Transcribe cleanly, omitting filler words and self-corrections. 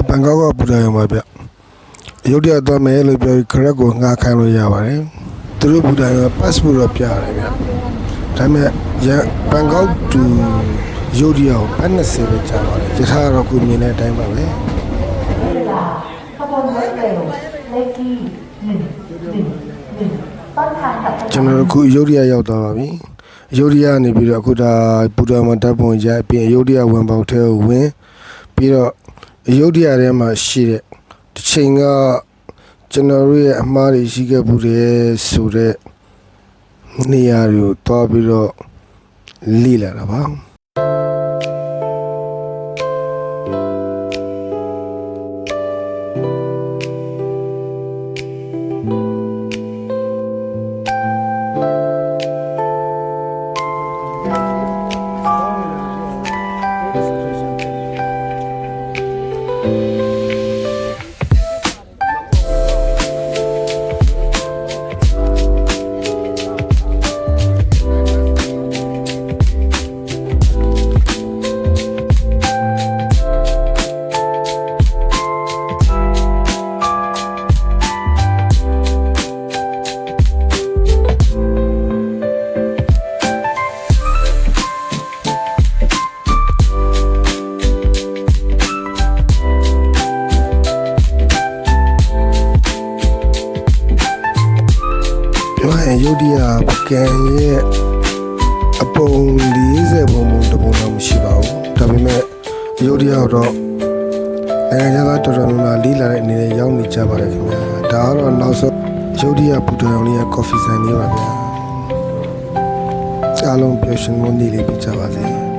ဘန်ကောက်ကပူတာရုံပါဗျရုတ်တရက်သွားမယ်လို့ပြောပြီးခရက်ကိုငှားခိုင်းလို့ရပါတယ်သူတို့ပူတာရုံ passport တော့ပြရတယ်ဗျဒါပေမဲ့ဘန်ကောက်တူရုတ်တရက်ကိုဘတ်20ပဲကြာပါတယ်ယထာတော့ကိုမြင်တဲ့အတိုင်းပါပဲကျွန်တော်အခုရုတ်တရက်ရောက်သွားပါပြီရုတ်တရက်နေပြီးတော့အခုဒါပူတာမှာတပ်ပုံရပြီးရုတ်တရက်ဝင်ပေါက်ထဲကိုဝင်ပြီးတော့ရုတ်တရက်ထဲမှာရှိတဲ့တစ်ချိန်ကကျွန်တော်တို့ရဲ့အမှားတွေရှိခဲ့မှုတွေဆိုတဲ့နေရာတွေကိုတွားပြီးတော့လေ့လာတာပါရုတ်တရက်ပကံရဲ့အပုံ40ပုံတပုံတော့မရှိပါဘူးဒါပေမဲ့ရုတ်တရက်တော့နိုင်ငံခြားသားတော်တော်များများလေးလာတဲ့အနေနဲ့ရောက်နေကြပါတယ်ခင်ဗျာဒါကတော့နောက်ဆုံးရုတ်တရက်ပူတော်လေးရဲ့ coffee ဆိုင်လေးပါဗျာအားလုံးပျော်ရွှင်မှုနေလေးပြကြပါစေ